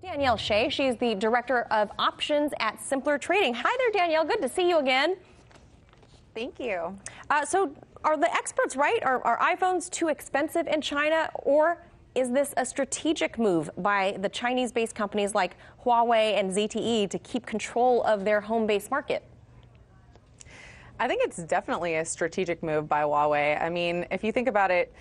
Danielle Shay, she's the Director of Options at Simpler Trading. Hi there, Danielle. Good to see you again. Thank you. So are the experts right? Are iPhones too expensive in China, or is this a strategic move by the Chinese-based companies like Huawei and ZTE to keep control of their home-based market? I think it's definitely a strategic move by Huawei. I mean, if you think about it,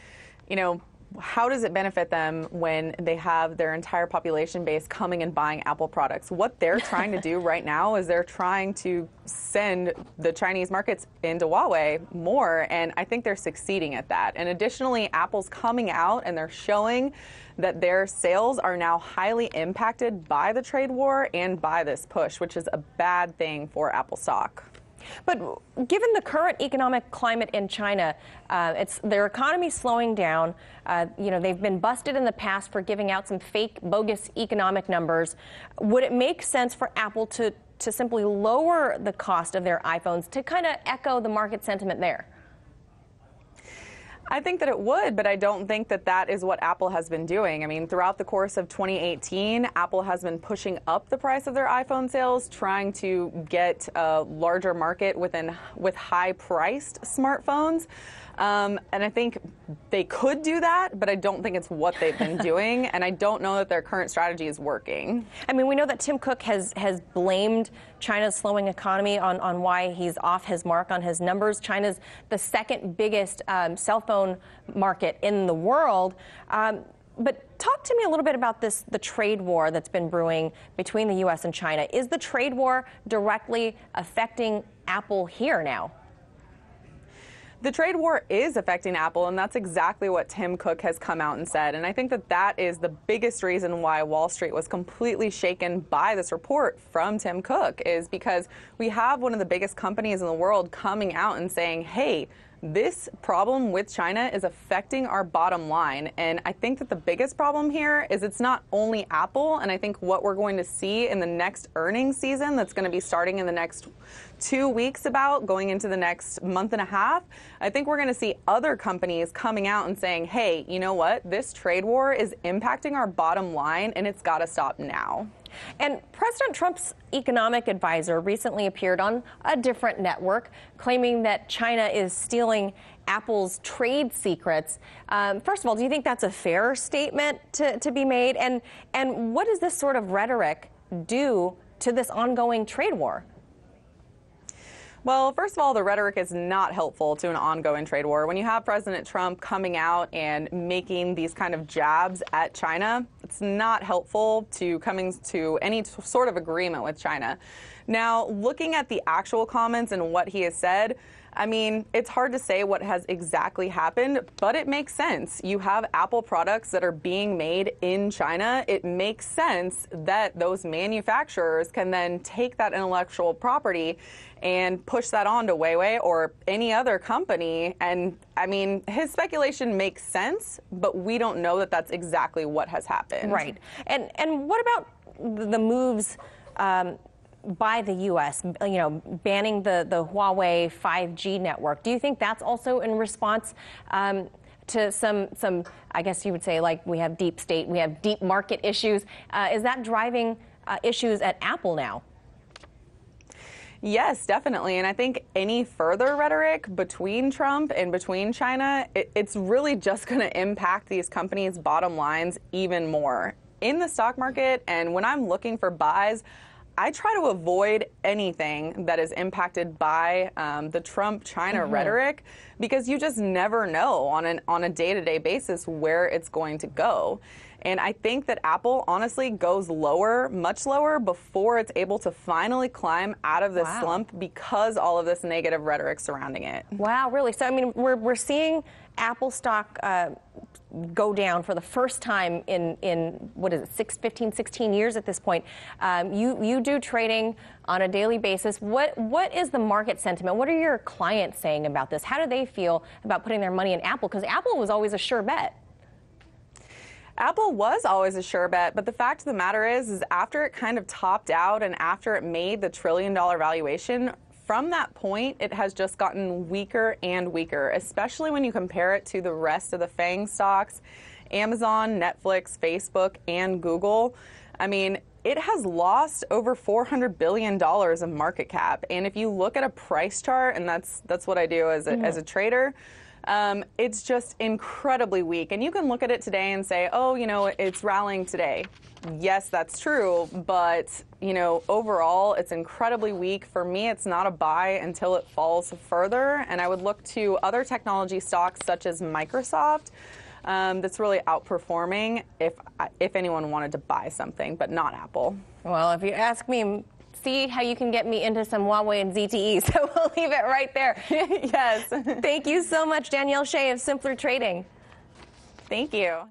you know, how does it benefit them when they have their entire population base coming and buying Apple products? What they're trying to do right now is they're trying to send the Chinese markets into Huawei more, and I think they're succeeding at that. And additionally, Apple's coming out and they're showing that their sales are now highly impacted by the trade war and by this push, which is a bad thing for Apple stock. But given the current economic climate in China, their economy slowing down. You know, they've been busted in the past for giving out some fake, bogus economic numbers. Would it make sense for Apple to simply lower the cost of their iPhones to kind of echo the market sentiment there? I think that it would, but I don't think that that is what Apple has been doing. I mean, throughout the course of 2018, Apple has been pushing up the price of their iPhone sales, trying to get a larger market with high-priced smartphones. And I think they could do that, but I don't think it's what they've been doing, and I don't know that their current strategy is working. I mean, we know that Tim Cook has blamed China's slowing economy on why he's off his mark on his numbers. China's the second biggest cell phone market in the world. But talk to me a little bit about the trade war that's been brewing between the U.S. and China. Is the trade war directly affecting Apple here now? The trade war is affecting Apple, and that's exactly what Tim Cook has come out and said. And I think that that is the biggest reason why Wall Street was completely shaken by this report from Tim Cook, is because we have one of the biggest companies in the world coming out and saying, hey, this problem with China is affecting our bottom line. And I think that the biggest problem here is it's not only Apple. And I think what we're going to see in the next earnings season that's going to be starting in the next 2 weeks, about going into the next month and a half, I think we're going to see other companies coming out and saying, hey, you know what? This trade war is impacting our bottom line, and it's got to stop now. And President Trump's economic advisor recently appeared on a different network, claiming that China is stealing Apple's trade secrets. First of all, do you think that's a fair statement to be made? And what does this sort of rhetoric do to this ongoing trade war? Well, first of all, the rhetoric is not helpful to an ongoing trade war. When you have President Trump coming out and making these kind of jabs at China, it's not helpful to coming to any sort of agreement with China. Now, looking at the actual comments and what he has said, I mean, it's hard to say what has exactly happened, but it makes sense. You have Apple products that are being made in China. It makes sense that those manufacturers can then take that intellectual property and push that on to Huawei or any other company. And I mean, his speculation makes sense, but we don't know that that's exactly what has happened. Right. And what about the moves by the U.S., you know, banning the Huawei 5G network? Do you think that's also in response to some, I guess you would say, like, we have deep state, we have deep market issues? Is that driving issues at Apple now? Yes, definitely. And I think any further rhetoric between Trump and between China, it's really just going to impact these companies' bottom lines even more. In the stock market, and when I'm looking for buys, I try to avoid anything that is impacted by the Trump-China rhetoric, because you just never know on a day-to-day basis where it's going to go. And I think that Apple honestly goes lower, much lower, before it's able to finally climb out of this slump, because all of this negative rhetoric surrounding it. Wow, really? So, I mean, we're seeing Apple stock go down for the first time in what is it, 16 years at this point. You do trading on a daily basis. What is the market sentiment? What are your clients saying about this? How do they feel about putting their money in Apple? Because Apple was always a sure bet. Apple was always a sure bet, but the fact of the matter is after it kind of topped out and after it made the $1 trillion valuation, from that point, it has just gotten weaker and weaker, especially when you compare it to the rest of the FANG stocks, Amazon, Netflix, Facebook, and Google. I mean, it has lost over $400 billion of market cap. And if you look at a price chart, and that's what I do as a trader, it's just incredibly weak. And you can look at it today and say, oh, you know, it's rallying today. Yes, that's true. But, you know, overall, it's incredibly weak. For me, it's not a buy until it falls further. And I would look to other technology stocks such as Microsoft. That's really outperforming if anyone wanted to buy something, but not Apple. Well, if you ask me, see how you can get me into some Huawei and ZTE. So we'll leave it right there. Yes. Thank you so much, Danielle Shay of Simpler Trading. Thank you.